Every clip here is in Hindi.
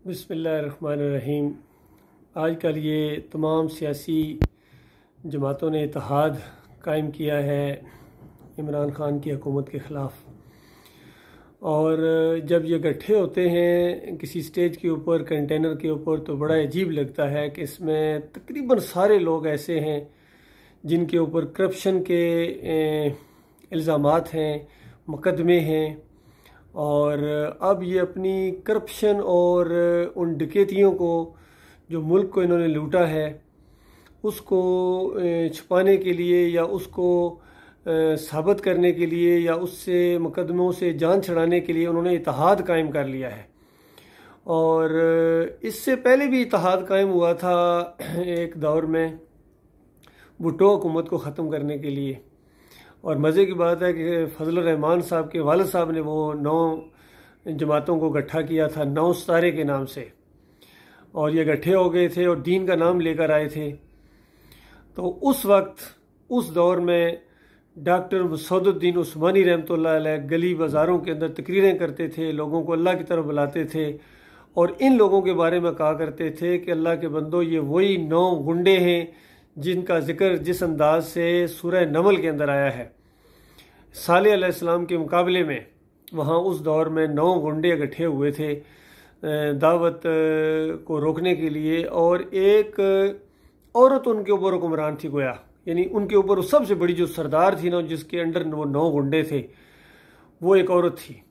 बिस्मिल्लाहिर्रहमानिर्रहीम। आजकल ये तमाम सियासी जमातों ने इत्तेहाद कायम किया है इमरान ख़ान की हुकूमत के ख़िलाफ़। और जब ये इकट्ठे होते हैं किसी स्टेज के ऊपर, कंटेनर के ऊपर, तो बड़ा अजीब लगता है कि इसमें तकरीबन सारे लोग ऐसे हैं जिनके ऊपर करप्शन के इल्ज़ामात हैं, मुकदमे हैं। और अब ये अपनी करप्शन और उन डकैतियों को जो मुल्क को इन्होंने लूटा है उसको छुपाने के लिए या उसको साबित करने के लिए या उससे मुकदमों से जान छुड़ाने के लिए उन्होंने इत्तेहाद कायम कर लिया है। और इससे पहले भी इत्तेहाद कायम हुआ था एक दौर में भुट्टो हुकूमत को ख़त्म करने के लिए। और मज़े की बात है कि फजल रहमान साहब के वालिद साहब ने वो 9 जमातों को इकट्ठा किया था 9 सितारे के नाम से, और ये इकट्ठे हो गए थे और दीन का नाम लेकर आए थे। तो उस वक्त उस दौर में डॉक्टर मसूदुद्दीन उस्मानी रहमतुल्लाह अलैह गली बाज़ारों के अंदर तकरीरें करते थे, लोगों को अल्लाह की तरफ बुलाते थे और इन लोगों के बारे में कहा करते थे कि अल्लाह के बंदो, ये वही 9 गुंडे हैं जिनका जिक्र जिस अंदाज से सूरह नमल के अंदर आया है। सालेह अलैहिस्सलाम के मुकाबले में वहाँ उस दौर में 9 गुंडे इकट्ठे हुए थे दावत को रोकने के लिए, और एक औरत उनके ऊपर हुक्मरान थी गोया, यानी उनके ऊपर सबसे बड़ी जो सरदार थी ना, जिसके अंडर वो 9 गुंडे थे, वो एक औरत थी।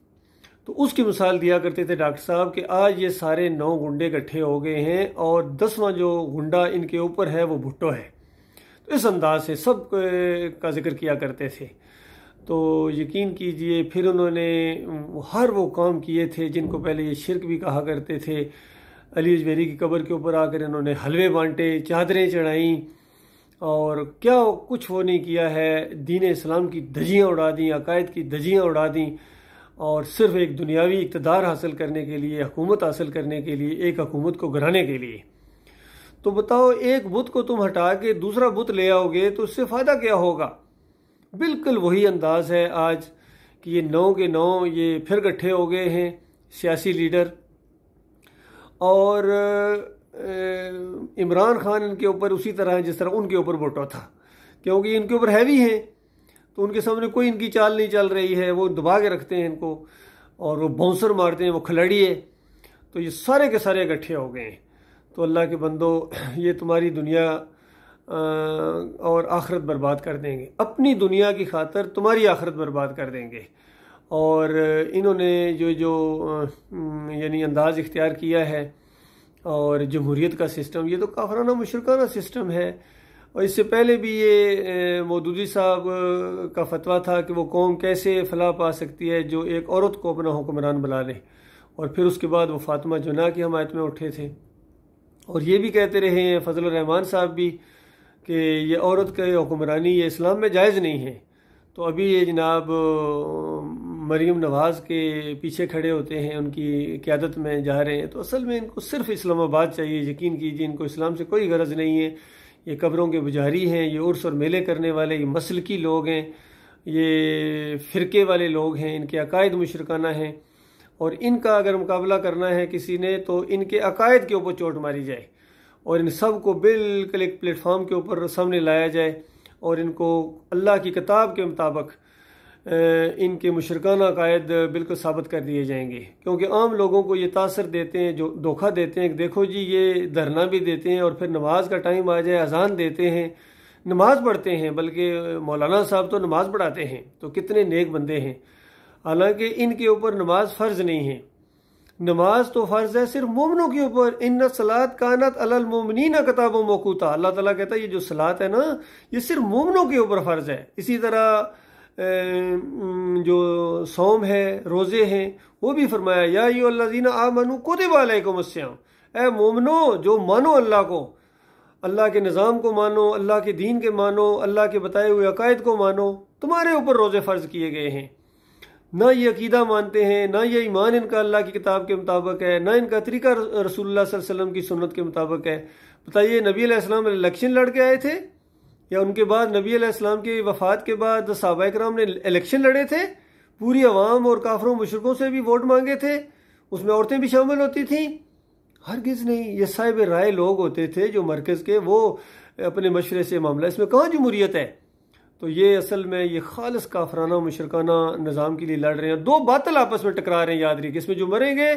तो उसकी मिसाल दिया करते थे डॉक्टर साहब कि आज ये सारे 9 गुंडे इकट्ठे हो गए हैं और 10वां जो गुंडा इनके ऊपर है वो भुट्टो है। तो इस अंदाज से सब का जिक्र किया करते थे। तो यकीन कीजिए फिर उन्होंने हर वो काम किए थे जिनको पहले ये शिरक भी कहा करते थे। अली अजमेरी की कब्र के ऊपर आकर इन्होंने हलवे बांटे, चादरें चढ़ाई, और क्या कुछ वो नहीं किया है। दीन इस्लाम की धज्जियाँ उड़ा दी, अकायद की धज्जियाँ उड़ा दी, और सिर्फ एक दुनियावी इक़्तिदार हासिल करने के लिए, हुकूमत हासिल करने के लिए, एक हुकूमत को गिराने के लिए। तो बताओ, एक बुत को तुम हटा के दूसरा बुत ले आओगे तो उससे फ़ायदा क्या होगा। बिल्कुल वही अंदाज है आज कि ये 9 के 9 ये फिर इकट्ठे हो गए हैं सियासी लीडर, और इमरान खान इनके ऊपर उसी तरह जिस तरह उनके ऊपर भुट्टो था, क्योंकि इनके ऊपर हैवी हैं तो उनके सामने कोई इनकी चाल नहीं चल रही है। वो दबा के रखते हैं इनको और वो बाउंसर मारते हैं, वो खिलाड़ी है। तो ये सारे के सारे इकट्ठे हो गए हैं। तो अल्लाह के बंदो, ये तुम्हारी दुनिया और आखिरत बर्बाद कर देंगे। अपनी दुनिया की खातर तुम्हारी आखिरत बर्बाद कर देंगे। और इन्होंने जो यानी अंदाज़ इख्तियार किया है और जमहूरियत का सिस्टम, ये तो काफराना मुशरकाना सिस्टम है। और इससे पहले भी ये मौदूदी साहब का फतवा था कि वो कौम कैसे फलाह पा सकती है जो एक औरत को अपना हुक्मरान बना ले। और फिर उसके बाद वो फातिमा जुना की हमायत में उठे थे और ये भी कहते रहे हैं फजल रहमान साहब भी कि ये औरत की हुक्मरानी ये इस्लाम में जायज़ नहीं है। तो अभी ये जनाब मरीम नवाज़ के पीछे खड़े होते हैं, उनकी क़यादत में जा रहे हैं। तो असल में इनको सिर्फ इस्लामाबाद चाहिए। यकीन कीजिए, इनको इस्लाम से कोई गरज नहीं है। ये कब्रों के पुजारी हैं, ये उर्स और मेले करने वाले, ये मसलकी लोग हैं, ये फ़िरके वाले लोग हैं, इनके अकायद मुशरकाना हैं। और इनका अगर मुकाबला करना है किसी ने तो इनके अकायद के ऊपर चोट मारी जाए और इन सब को बिल्कुल एक प्लेटफॉर्म के ऊपर सामने लाया जाए और इनको अल्लाह की किताब के मुताबिक इनके मुशरकाना अकायद बिल्कुल साबित कर दिए जाएंगे। क्योंकि आम लोगों को ये तासर देते हैं, जो धोखा देते हैं कि देखो जी ये धरना भी देते हैं और फिर नमाज का टाइम आ जाए अजान देते हैं, नमाज पढ़ते हैं, बल्कि मौलाना साहब तो नमाज पढ़ाते हैं। तो कितने नेक बंदे हैं। हालांकि इनके ऊपर नमाज फ़र्ज नहीं है। नमाज तो फ़र्ज है सिर्फ मोमिनों के ऊपर। इन्ना सलात कानत अलल मोमिनीना किताबुम मौक़ूता। अल्लाह ताला कहता है ये जो सलात है ना, ये सिर्फ मोमिनों के ऊपर फ़र्ज है। इसी तरह जो सौम है, रोज़े हैं, वो भी फरमाया या अय्युहल्लज़ीना आमनू कुतिबा अलैकुमुस्सियाम। ए मोमिनो, जो मानो अल्लाह को, अल्लाह के निज़ाम को मानो, अल्लाह के दीन के मानो, अल्लाह के बताए हुए अकायद को मानो, तुम्हारे ऊपर रोज़े फ़र्ज किए गए हैं। ना ये अकीदा मानते हैं, ना ये ईमान इनका अल्लाह की किताब के मुताबिक है, ना इनका तरीका रसूलुल्लाह सल्लल्लाहु अलैहि वसल्लम की सुन्नत के मुताबिक है। बताइए, नबी अलैहिस्सलाम इलेक्शन लड़ के आए थे या उनके बाद नबी अलैहिस्सलाम की वफ़ात के बाद सहाबा किराम ने इलेक्शन लड़े थे? पूरी अवाम और काफरों मुशरिकों से भी वोट मांगे थे, उसमें औरतें भी शामिल होती थीं। हरगिज़ नहीं। ये साहिब राय लोग होते थे जो मरकज़ के, वो अपने मशवरे से मामला, इसमें कहाँ जमहूरियत है। तो ये असल में ये खालिस काफराना मुशरकाना निज़ाम के लिए लड़ रहे हैं। दो बातिल आपस में टकरा रहे हैं, याद रखिए। इसमें जो मरेंगे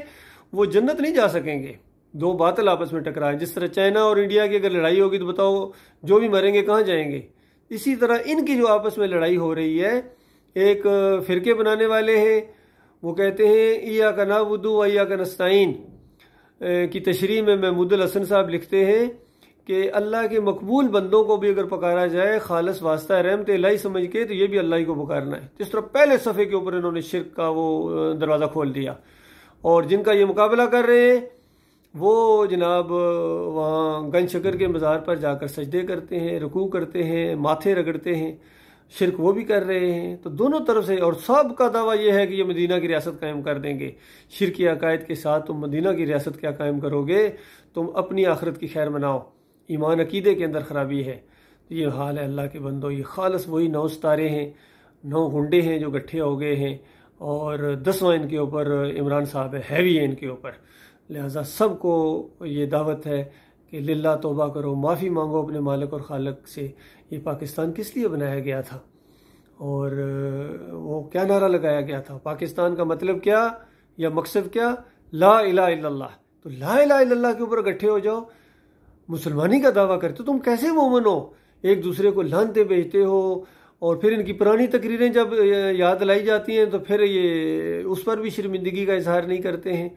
वो जन्नत नहीं जा सकेंगे। दो बातिल आपस में टकरा हैं। जिस तरह चाइना और इंडिया की अगर लड़ाई होगी तो बताओ जो भी मरेंगे कहाँ जाएंगे। इसी तरह इनकी जो आपस में लड़ाई हो रही है, एक फ़िरके बनाने वाले हैं, वो कहते हैं इया का नाबुदु व इया का नस्ताइन की तशरीह में महमूदुल हसन साहब लिखते हैं कि अल्लाह के मकबूल बंदों को भी अगर पुकारा जाए खालिस वास्ता रहमत इलाही समझ के, तो ये भी अल्लाह ही को पुकारना है। जिस तरह पहले सफ़े के ऊपर इन्होंने शिर्क का वो दरवाज़ा खोल दिया, और जिनका ये मुकाबला कर रहे हैं वो जनाब वहाँ गंज शकर के मज़ार पर जाकर सजदे करते हैं, रुकू करते हैं, माथे रगड़ते हैं, शिर्क वो भी कर रहे हैं। तो दोनों तरफ से, और सब का दावा यह है कि ये मदीना की रियासत कायम कर देंगे। शिर्की अकायद के साथ तुम मदीना की रियासत क्या कायम करोगे, तुम अपनी आखिरत की खैर मनाओ। ईमान अकीदे के अंदर ख़राबी है। तो ये हाल है अल्लाह के बंदो। ये खालिस वही 9 सितारे हैं, 9 गुंडे हैं जो इकट्ठे हो गए हैं, और 10वां इनके ऊपर इमरान साहब है, हैवी है इनके ऊपर। लिहाजा सबको ये दावत है कि लिल्लाह तौबा करो, माफ़ी मांगो अपने मालिक और खालिक से। ये पाकिस्तान किस लिए बनाया गया था और वो क्या नारा लगाया गया था, पाकिस्तान का मतलब क्या या मकसद क्या, ला इलाहा इल्लल्लाह। तो ला इलाहा इल्लल्लाह के ऊपर इकट्ठे हो जाओ, मुसलमानी का दावा करते हो, तुम कैसे मोमिन हो? एक दूसरे को लानते भेजते हो, और फिर इनकी पुरानी तकरीरें जब याद लाई जाती हैं तो फिर ये उस पर भी शर्मिंदगी का इजहार नहीं करते हैं।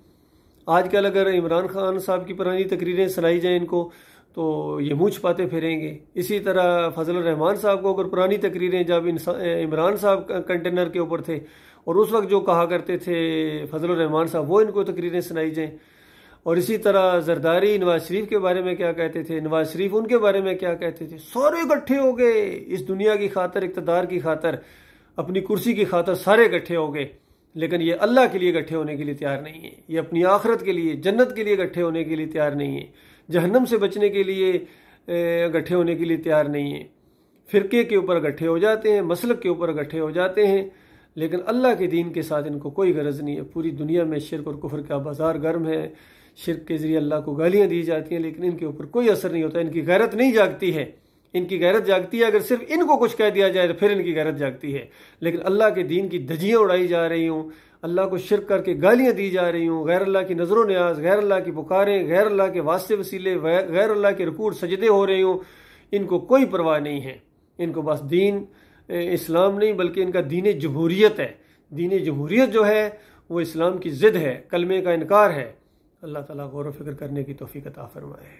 आजकल अगर इमरान खान साहब की पुरानी तकरीरें सुनाई जाए इनको तो ये मुँह छुपाते फिरेंगे। इसी तरह फजलुर रहमान साहब को अगर पुरानी तकरीरें जब इमरान साहब कंटेनर के ऊपर थे और उस वक्त जो कहा करते थे फजलुर रहमान साहब, वो इनको तकरीरें सुनाई जाएँ। और इसी तरह जरदारी नवाज शरीफ के बारे में क्या कहते थे, नवाज शरीफ उनके बारे में क्या कहते थे, सारे इकट्ठे हो गए इस दुनिया की खातर, इक़्तिदार की खातर, अपनी कुर्सी की खातर सारे इकट्ठे हो गए। लेकिन ये अल्लाह के लिए इकट्ठे होने के लिए तैयार नहीं है, ये अपनी आखिरत के लिए, जन्नत के लिए इकट्ठे होने के लिए तैयार नहीं है, जहन्नम से बचने के लिए इकट्ठे होने के लिए तैयार नहीं है। फ़िरके के ऊपर इकट्ठे हो जाते हैं, मसलक के ऊपर इकट्ठे हो जाते हैं, लेकिन अल्लाह के दीन के साथ इनको कोई गरज नहीं है। पूरी दुनिया में शिर्क और कुफ्र का बाजार गर्म है, शिर्क के ज़रिए अल्लाह को गालियाँ दी जाती हैं, लेकिन इनके ऊपर कोई असर नहीं होता। इनकी गैरत नहीं जागती है। इनकी गैरत जागती है अगर सिर्फ इनको कुछ कह दिया जाए तो फिर इनकी गैरत जागती है। लेकिन अल्लाह के दीन की धज्जियाँ उड़ाई जा रही हूँ, अल्लाह को शिर्क करके गालियाँ दी जा रही हूँ, गैर अल्लाह की नज़रों न्याज, गैर अल्लाह की पुकारें, गैर अल्लाह के वास्ते वसीले, गैर अल्लाह के रुकूअ सजदे हो रही हूँ, इनको कोई परवाह नहीं है। इनको बस दीन इस्लाम नहीं बल्कि इनका दीन जमहूरियत है। दीन जमहूरियत जो है वो इस्लाम की ज़िद है, कलमे का इनकार है। अल्लाह ताला गौर व फिक्र करने की तौफीक अता फरमाए।